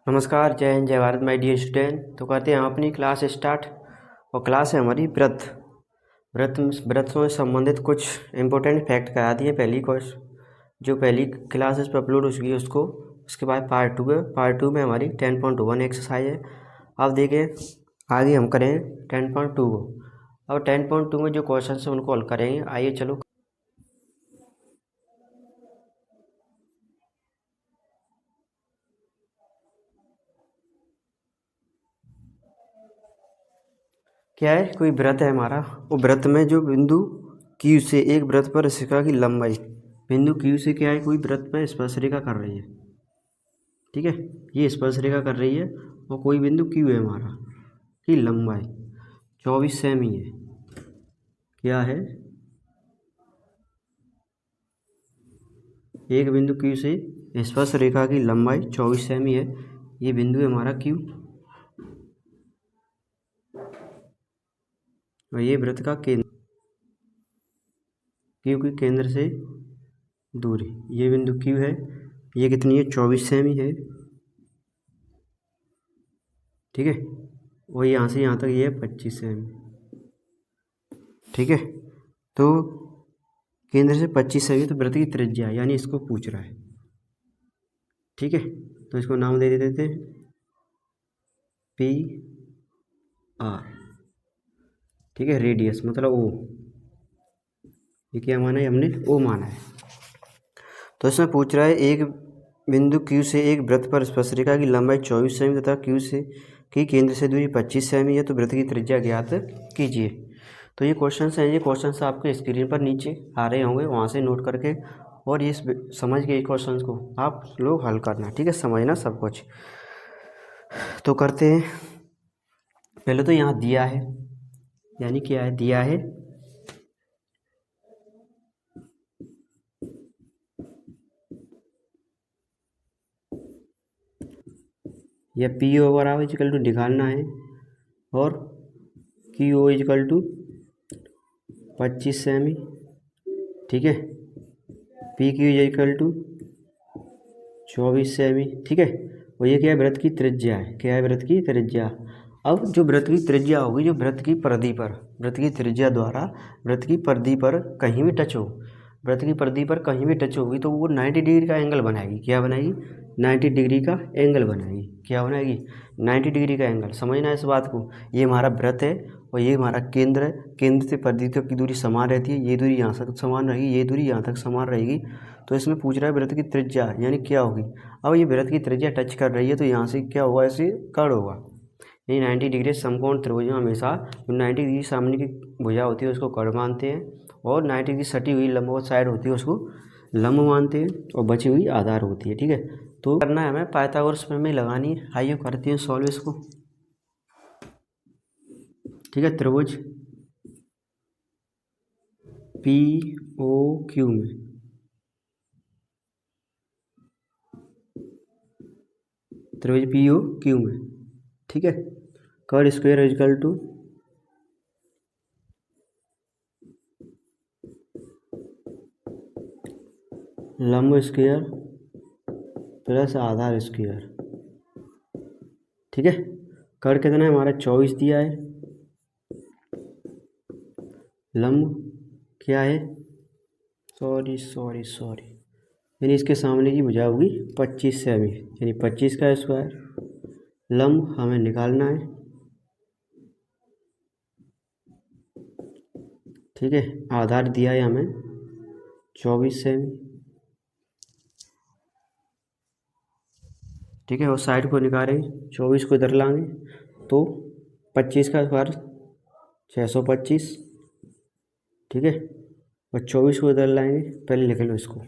नमस्कार, जय हिंद, जय भारत, माय डियर स्टूडेंट। तो करते हैं हम अपनी क्लास स्टार्ट। और क्लास है हमारी व्रत व्रत व्रत से संबंधित कुछ इंपॉर्टेंट फैक्ट करा दिए पहली कोर्स जो पहली क्लासेस पर अपलोड हो चुकी है उसको। उसके बाद पार्ट 2 है। पार्ट 2 में हमारी 10.1 एक्सरसाइज है। अब देखें आगे हम करें 10.2 को। अब 10.2 में जो क्वेश्चन है उनको हल करेंगे। आइए चलो। क्या है, कोई व्रत है हमारा। वो व्रत में जो बिंदु Q से एक व्रत पर रेखा की लंबाई, बिंदु Q से क्या है, कोई व्रत पर स्पर्श रेखा कर रही है। ठीक है, ये स्पर्श रेखा कर रही है और कोई बिंदु Q है हमारा की लंबाई 24 सेमी है। क्या है, एक बिंदु Q से स्पर्श रेखा की लंबाई 24 सेमी है। ये बिंदु है हमारा Q और ये व्रत का केंद्र, Q के केंद्र से दूरी। ये बिंदु Q है, ये कितनी है, 24 सेमी है। ठीक है, और यहाँ से यहाँ तक ये है 25 सेमी। ठीक है, तो केंद्र से 25 सेमी तो वृत्त की त्रिज्या, यानी इसको पूछ रहा है। ठीक है, तो इसको नाम दे देते हैं PR। ठीक है, रेडियस मतलब O। ये क्या माना है हमने, O माना है। तो इसमें पूछ रहा है एक बिंदु Q से एक वृत्त पर स्पर्शरेखा की लंबाई 24 सेमी तथा Q से की केंद्र से दूरी 25 सेमी है, तो वृत्त की त्रिज्या ज्ञात कीजिए। तो ये क्वेश्चन हैं, ये क्वेश्चन आपके स्क्रीन पर नीचे आ रहे होंगे, वहाँ से नोट करके और ये समझ के क्वेश्चन को आप लोग हल करना। ठीक है, समझना सब कुछ। तो करते हैं। पहले तो यहाँ दिया है, यानी क्या है, दिया है या PO बराबर इक्वल टू निकालना है और QO इक्वल टू 25 सेमी। ठीक है, PQ इक्वल टू 24 सेमी। ठीक है, और ये क्या है, वृत्त की त्रिज्या है। क्या है, वृत्त की त्रिज्या। अब जो वृत्त की त्रिज्या होगी, जो वृत्त की परिधि पर, वृत्त की त्रिज्या द्वारा वृत्त की परिधि पर कहीं भी टच हो, वृत्त की परिधि पर कहीं भी टच होगी तो वो 90 डिग्री का एंगल बनाएगी। क्या बनाएगी, 90 डिग्री का एंगल बनाएगी। क्या बनाएगी, 90 डिग्री का एंगल। समझना इस बात को। ये हमारा वृत्त है और ये हमारा केंद्र है। केंद्र से परिधि तक की दूरी समान रहती है। ये दूरी यहाँ तक समान रहेगी, ये दूरी यहाँ तक समान रहेगी। तो इसमें पूछ रहा है वृत्त की त्रिज्या यानी क्या होगी। अब ये वृत्त की त्रिज्या टच कर रही है तो यहाँ से क्या होगा, ऐसे कर्ण होगा। यानी 90 डिग्री समकोण त्रिभुज में हमेशा जो 90 डिग्री सामने की भुजा होती है उसको कर्ण मानते हैं और 90 डिग्री सटी हुई लंबवत साइड होती है उसको लंब मानते हैं और बची हुई आधार होती है। ठीक है, तो करना है हमें पाइथागोरस प्रमेय लगानी है। आइए करते हैं सॉल्व इसको। ठीक है, त्रिभुज POQ में त्रिभुज POQ में, ठीक है, कर्ड स्क्वायर इक्वल टू लंब स्क्वायर प्लस आधार स्क्वायर। ठीक है, कर्ड कितना है हमारा, 24 दिया है। लंब क्या है, सॉरी यानी इसके सामने की भुजा होगी 25 सेमी, यानी 25 का स्क्वायर। लंब हमें निकालना है। ठीक है, आधार दिया है हमें 24 सेमी। ठीक है, और साइड को निकालेंगे, 24 को इधर लाएंगे तो 25 का स्क्वायर 625। ठीक है, और 24 को इधर लाएंगे, पहले लिख लो इसको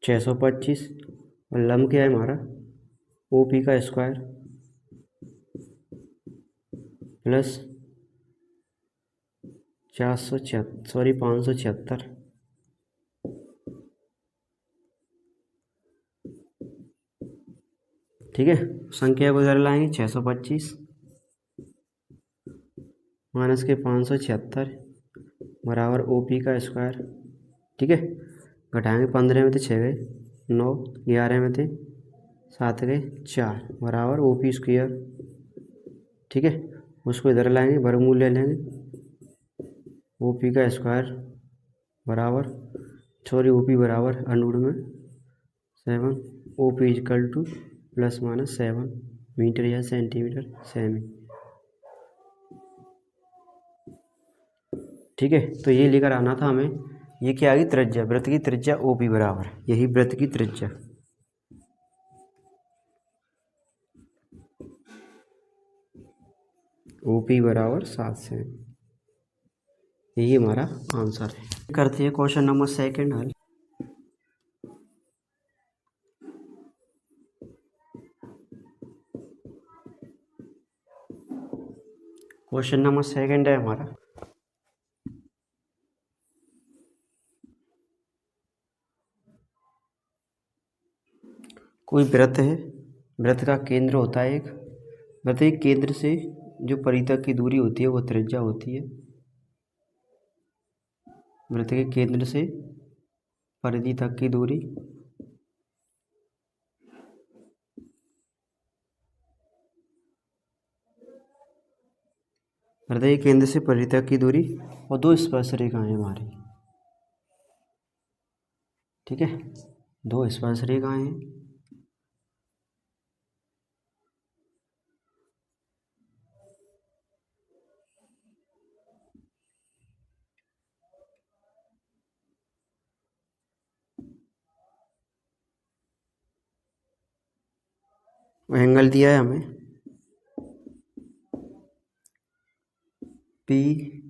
625। और लंब क्या है हमारा, OP का स्क्वायर प्लस 576। ठीक है, संख्या को इधर लाएंगे 625 माइनस के 576 बराबर OP का स्क्वायर। ठीक है, घटाएंगे 15 में तो 6 गए, 9, 11 में थे 7 गए 4 बराबर OP स्क्वायर। ठीक है, उसको इधर लाएंगे, वर्गमूल ले लेंगे, OP का स्क्वायर बराबर OP बराबर अंडर में 7, OP equal to plus minus 7 metre या सेंटीमीटर सेमी। ठीक है, तो ये लेकर आना था हमें। ये क्या आ गई त्रिज्या, वृत्त की त्रिज्या OP बराबर, यही वृत्त की त्रिज्या OP बराबर 7 सेमी। यही हमारा आंसर है। करते हैं क्वेश्चन नंबर 2 हल। क्वेश्चन नंबर 2 है हमारा। कोई वृत्त है, वृत्त का केंद्र होता है एक, वृत्त के केंद्र से जो परिधि की दूरी होती है वो त्रिज्या होती है। वृत्त के केंद्र से परिधि तक की दूरी वृत्त के केंद्र से परिधि तक की दूरी और 2 स्पर्श रेखाएं हमारी। ठीक है, 2 स्पर्श रेखाएं हैं। एंगल दिया है हमें PQOT।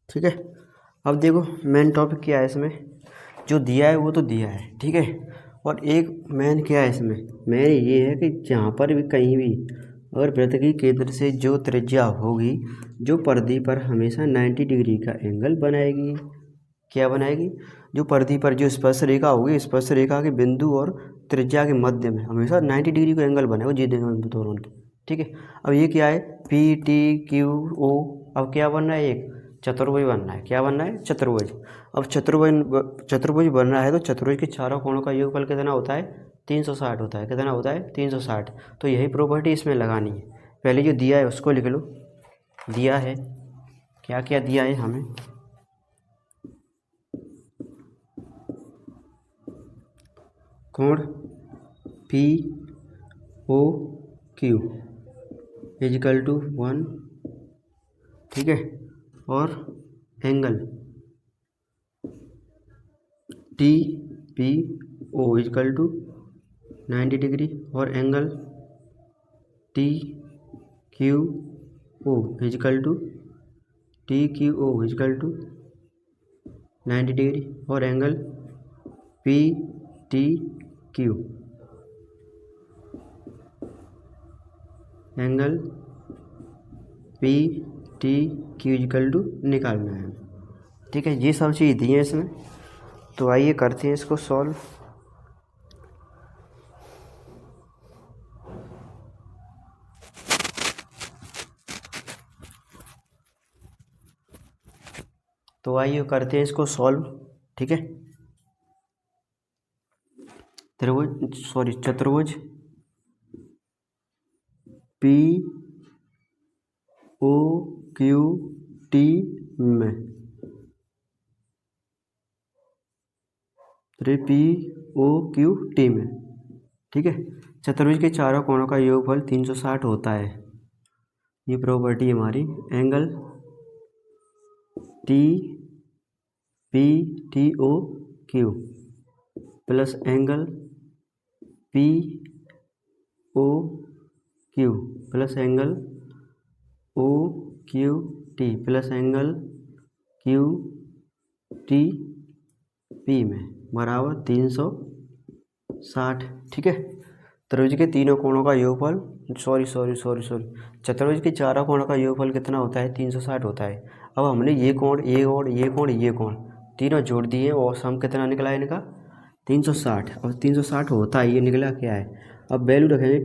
ठीक है, अब देखो मेन टॉपिक क्या है इसमें, जो दिया है वो तो दिया है। ठीक है, और एक मेन क्या है इसमें, मेन ये है कि जहाँ पर भी कहीं भी अगर वृत्त के केंद्र से जो त्रिज्या होगी, जो परिधि पर हमेशा 90 डिग्री का एंगल बनाएगी। क्या बनाएगी, जो परिधि पर जो स्पर्श रेखा होगी, स्पर्श रेखा के बिंदु और त्रिज्या के मध्य में हमेशा 90 डिग्री का एंगल बनेगा, जी देंगे दोनों के। ठीक है, अब ये क्या है PTQO, अब क्या बनना है, एक चतुर्भुज बनना है। क्या बनना है, चतुर्भुज। अब चतुर्भुज बनना है तो चतुर्भुज के चारों कोणों का योगफल कितना होता है, 360 होता है। कितना होता है, 360। तो यही प्रॉपर्टी इसमें लगानी है। पहले जो दिया है उसको लिख लो। दिया है, क्या क्या दिया है हमें, कोण POQ इजिकल टू 1। ठीक है, और angle TPO equal to 90 degree, और angle TQO equal to 90 degree, और एंगल PTQ इजिकल टू निकालना है। ठीक है, ये सब चीज़ दी है इसमें। तो आइए करते हैं इसको सॉल्व। तो आइए करते हैं इसको सॉल्व। ठीक है, चतुर्भुज POQT में POQT में। ठीक है, चतुर्भुज के चारों कोणों का योगफल 360 होता है। ये प्रॉपर्टी हमारी। Angle TPTOQ plus angle POQ plus angle OQT plus angle QTP में बराबर 360। ठीक है, त्रिभुज के तीनों कोणों का योगफल चतुर्भुज के चारों कोणों का योगफल कितना होता है, 360 होता है। अब हमने ये कोण, ये कोण, ये कोण, ये कोण तीनों जोड़ दिए और सम कितना निकला है इनका, 360। अब 360 होता है, ये निकला क्या है। अब वैल्यू रखेंगे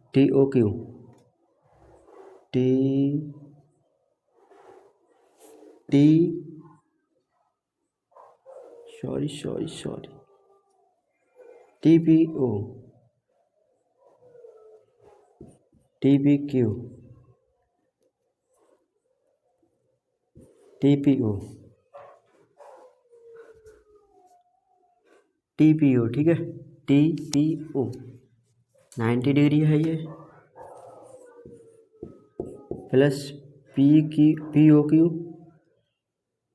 TOQ T sorry T P O T P Q T P O T P O, ठीक है, टी पी ओ 90 डिग्री है ये, plus P O Q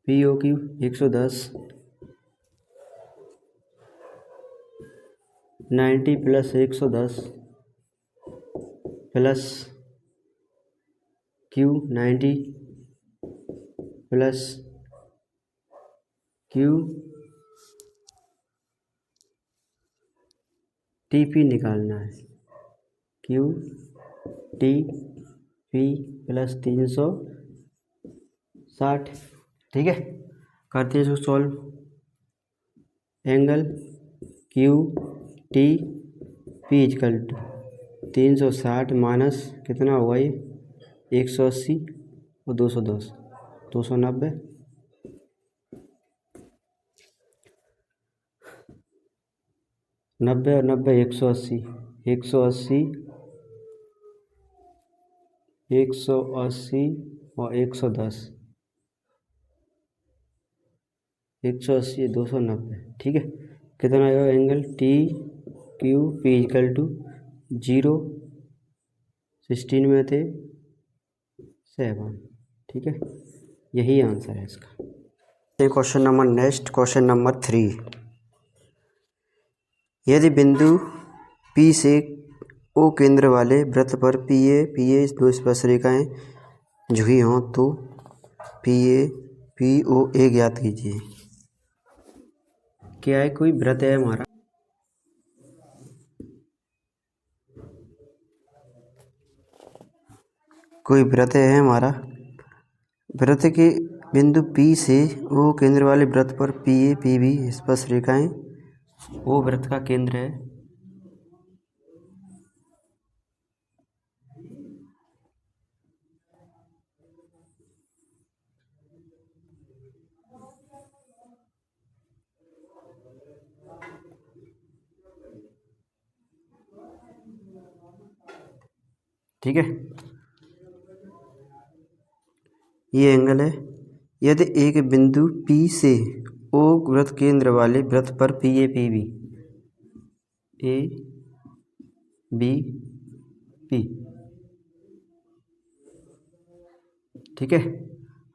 110, 90 plus 110 plus Q 90 plus Q T P निकालना है, Q T P plus 360, ठीक है। करते हैं इसको solve. Angle Q T P equal to 360 minus कितना होगा ये 180 और 210 290, 90 और 90 180 180 और 110 180 290, ठीक है। कितना आएगा angle T Q P equal to 0 16 में थे 7, ठीक है। यही आंसर है इसका। Question number next, question number 3। यदि बिंदु P से O केंद्र वाले वृत्त पर PA दो स्पर्श रेखाएं झुकी हों तो POA ज्ञात कीजिए। क्या है, कोई वृत्त है हमारा, कोई वृत्त है हमारा, वृत्त के बिंदु P से O केंद्र वाले वृत्त पर PA PB स्पर्श रेखाएं, वो वृत्त का केंद्र है। ठीक है, ये एंगल है। यदि एक बिंदु P से O वृत्त केंद्र वाले वृत्त पर PA PB A B P, ठीक है।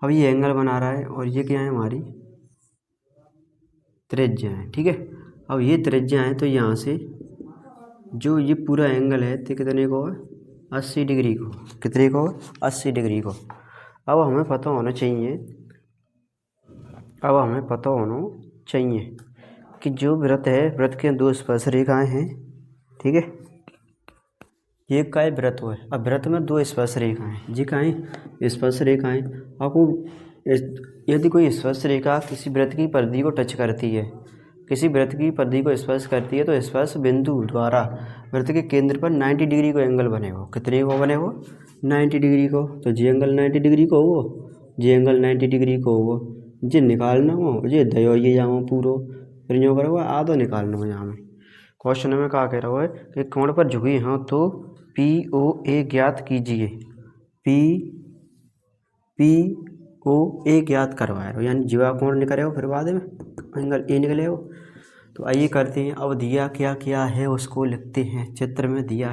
अब ये एंगल बना रहा है और ये क्या है, हमारी त्रिज्या है, ठीक है। अब ये त्रिज्या है तो यहाँ से जो ये पूरा एंगल है तो कितने को है, 80 डिग्री को, कितने को, 80 डिग्री को। अब हमें पता होना चाहिए कि जो वृत्त है, वृत्त के दो स्पर्श रेखाएं हैं, ठीक है। ये काय वृत्त है, अब वृत्त में दो स्पर्श रेखाएं हैं, जी का स्पर्श रेखाएं। आपको यदि कोई स्पर्श रेखा किसी वृत्त की परिधि को टच करती है, किसी वृत्त की परिधि को स्पर्श करती है, तो स्पर्श बिंदु द्वारा वृत्त के केंद्र पर 90 डिग्री को एंगल बनेगा। कितने को बनेगा, 90 डिग्री को। तो जी एंगल 90 डिग्री को हो, जी एंगल 90 डिग्री को हो, जी निकालना हो, जी दयो ये जाओ पूरो, फिर जो करोगे आधो निकालना हो। यहाँ में क्वेश्चन में क्या कह रहा है कि कोण पर झुकी हो तो POA ज्ञात कीजिए, POA ज्ञात करवाए हो, यानी जीवा कोण निकले हो, फिर बाद में एंगल ए निकले हो। तो आइए करते हैं। अब दिया क्या क्या है उसको लिखते हैं। चित्र में दिया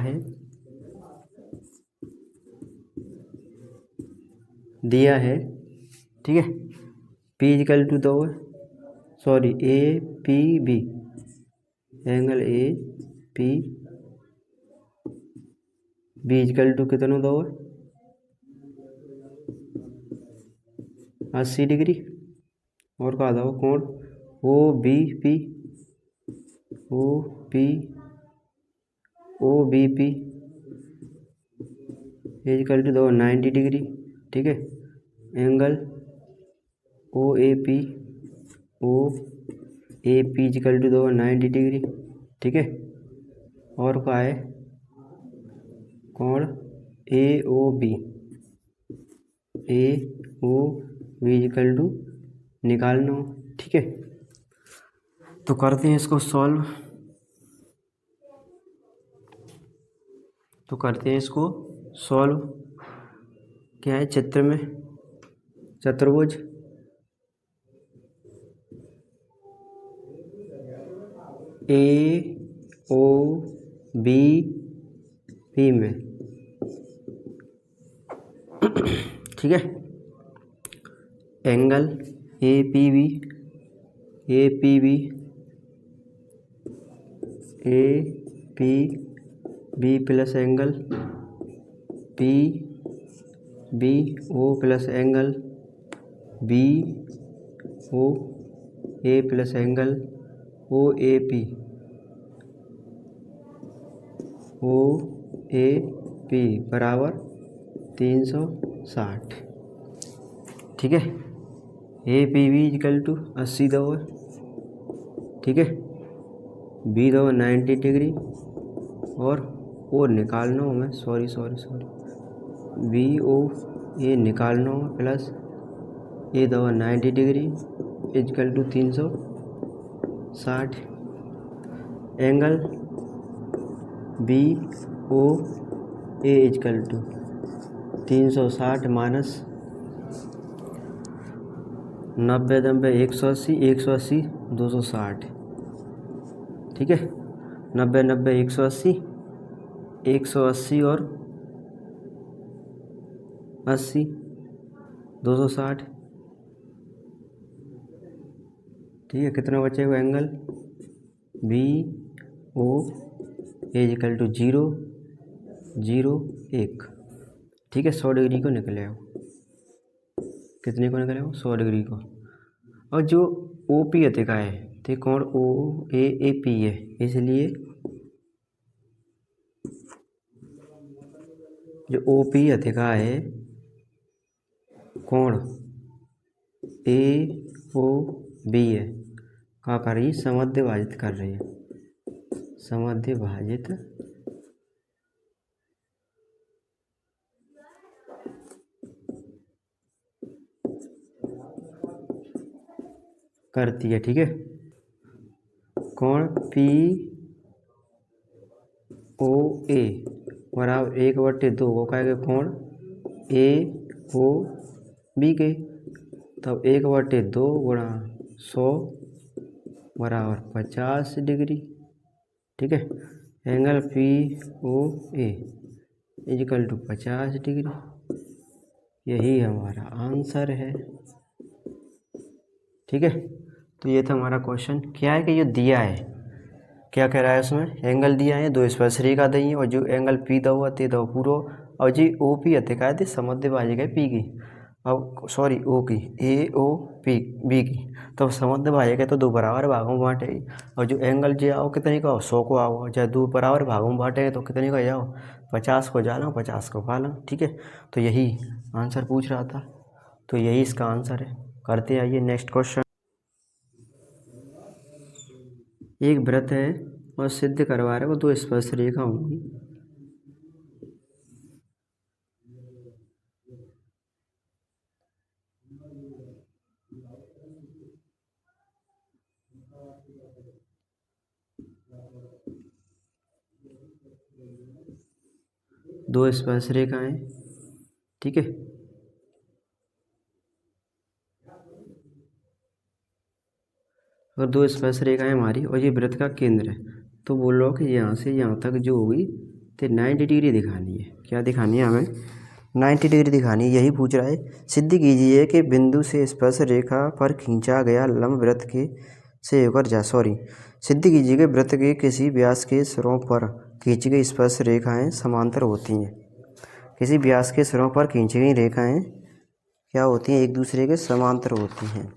है, ठीक है, P इक्वल टू दो है, sorry APB, angle AP B equal to कितना दो है, 80 डिग्री। और कहा दो कोण OBP इक्वल टू दो 90 डिग्री, ठीक है। एंगल OAP इक्वल टू दो 90 डिग्री, ठीक है। और क्या है, कोण AOB वी इक्वल टू निकालना हो। ठीक है, तो करते हैं इसको सॉल्व। क्या है चित्र में? चतुर्भुज ए ओ बी पी में, ठीक है, angle A P B plus angle P B O plus angle B O A plus angle O A P बराबर 360। ठीक है, A P B equal to 80 दो है। ठीक है, बी दो 90 डिग्री और ओ निकालना हो मैं सॉरी बी ओ ए निकालना हो प्लस ए दो 90 degree equal to 360। Angle B O A equal to 360 minus 90 180 260। ठीक है, 90 180 और 80 260। ठीक है, कितना बचेगा? Angle B O equal to 0 0 1। ठीक है, 100 डिग्री को निकले हो। कितने को निकले हो? 100 डिग्री को। और जो ओ पी अधिका है तो कोण ओ ए पी है, इसलिए जो ओ पी अधिका है कोण ए ओ बी है क्या कर रही? समद्य भाजित कर रही है, समद्य भाजित करती है। ठीक है, कोण पी ओ ए बराबर 1/2 वो कहेगा कोण ए ओ बी के, तब 1/2 गुणा 100 बराबर 50 डिग्री। ठीक है, angle P O A equal to 50 degree. यही हमारा आंसर है। ठीक है, तो ये था हमारा क्वेश्चन। क्या है कि ये दिया है, क्या कह रहा है उसमें? एंगल दिया है, दो स्पर्शरेखा दी है और जो एंगल पी दा हुआ ते दो पूरा और जी ओ पी अधिका है समद्य भाजित है पी की, अब सॉरी ओ की ए ओ पी बी की, तो समद्य भाजित है तो दो बराबर भागों में बांटेगी। और जो एंगल जो आओ कितने का हो? 100 को आओ, चाहे दो बराबर भागों में बांटेंगे तो कितने का जाओ? 50 को जाना 50 को पालो। ठीक है, तो यही आंसर पूछ रहा था, तो यही इसका आंसर है। करते आइए नेक्स्ट क्वेश्चन। एक वृत्त है और सिद्ध करवा रहे वो दो स्पर्श रेखा होंगी। दो स्पर्श रेखाएं, ठीक है, और दो स्पर्श रेखाएं हमारी और ये वृत्त का केंद्र है। तो बोल रहा हो कि यहाँ से यहाँ तक जो होगी तो 90 डिग्री दिखानी है। क्या दिखानी है हमें? 90 डिग्री दिखानी है। यही पूछ रहा है। सिद्ध कीजिए कि बिंदु से स्पर्श रेखा पर खींचा गया लंब वृत्त के से होकर सिद्ध कीजिए कि वृत्त के किसी व्यास के सिरों पर खींची गई स्पर्श रेखाएं समांतर होती हैं। किसी व्यास के सिरों पर खींची गई रेखाएं क्या होती हैं? एक दूसरे के समांतर होती हैं।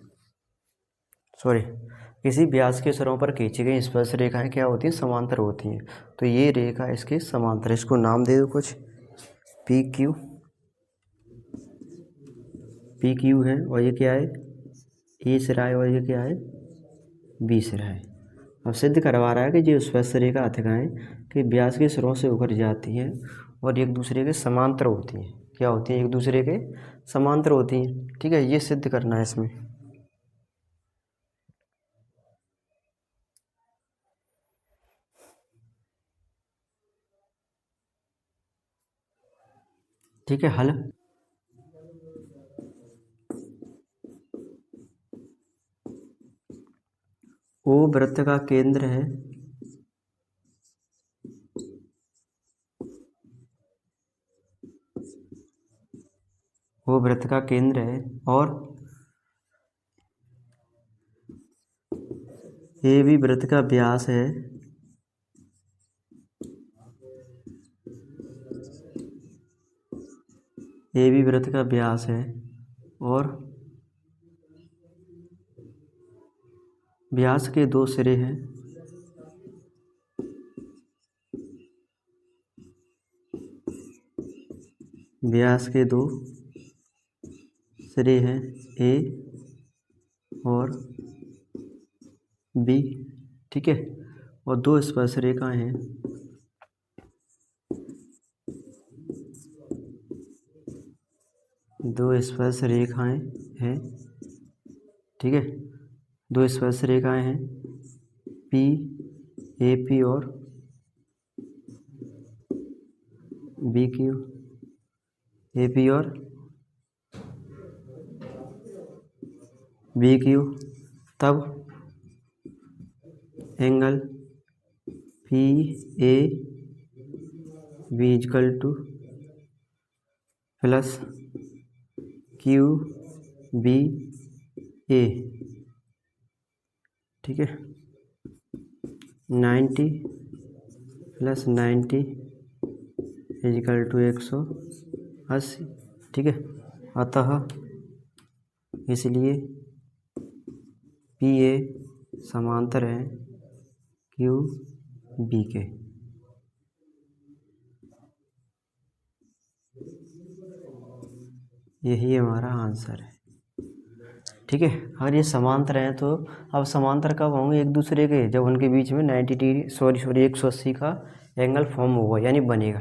किसी व्यास के सिरों पर खींची गई स्पर्श रेखाएं क्या होती हैं? समांतर होती हैं। तो ये रेखा इसके समांतर, इसको नाम दे दो कुछ, पी क्यू है और ये क्या है? ए सिरा है और ये क्या है? बी सिरा है। अब सिद्ध करवा रहा है कि जो स्पर्श रेखा अधिकाएं कि व्यास के सिरों से होकर जाती हैं और एक दूसरे के समांतर होती हैं। क्या होती हैं, एक दूसरे के समांतर होती हैं। ठीक है, ये सिद्ध करना है इसमें। ठीक है, हल। ओ वृत्त का केंद्र है, वो वृत्त का केंद्र है, और ए भी वृत्त का व्यास है, ए भी वृत्त का व्यास है, और व्यास के दो सिरे हैं, व्यास के दो सिरे हैं, ए और बी। ठीक है, और दो स्पर्श रेखाएं हैं, दो स्पर्श रेखाएं हैं। ठीक है, दो स्पर्श रेखाएं हैं, पी, ए पी और बी क्यू, ए पी और बी क्यू। तब angle P A B equal to plus Q B A. ठीक है, 90 प्लस 90 इक्वल टू 180। ठीक है, अतः इसलिए पी ए समांतर है क्यू बी के। यही हमारा आंसर है। ठीक है, अगर ये समांतर हैं तो अब समांतर कब होंगे एक दूसरे के, जब उनके बीच में 90 डिग्री 180 का एंगल फॉर्म होगा यानी बनेगा,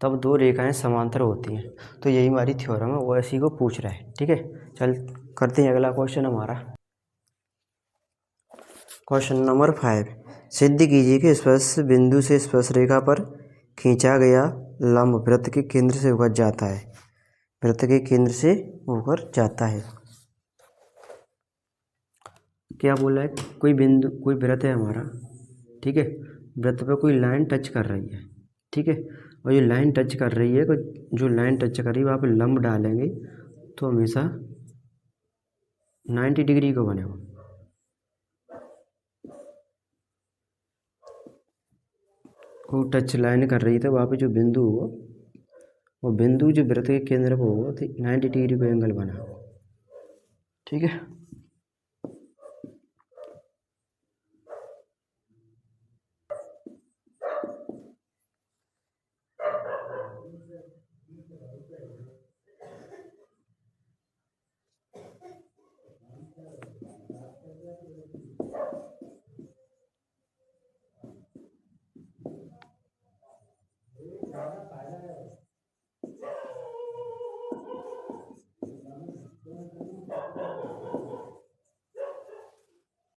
तब दो रेखाएं समांतर होती हैं। तो यही हमारी थ्योरम है, वो इसी को पूछ रहा है। ठीक है, चल करते हैं अगला क्वेश्चन हमारा। क्वेश्चन नंबर 5, सिद्ध कीजिए कि स्पर्श बिंदु से स्पर्श रेखा पर खींचा गया लंब वृत्त के केंद्र से होकर जाता है, वृत्त के केंद्र से होकर जाता है। क्या बोला है, कोई बिंदु, कोई वृत्त है हमारा। ठीक है, वृत्त पे कोई लाइन टच कर रही है। ठीक है, और ये लाइन टच कर रही है, जो लाइन टच कर रही है वहाँ पे लंब डालेंगे तो हमेशा 90 डिग्री को बनेगा। वो टच लाइन कर रही थी वहाँ पे जो बिंदु होगा, वो बिंदु जो वृत्त के केंद्र पर होगा तो 90 डिग्री को एंगल बना। ठीक है।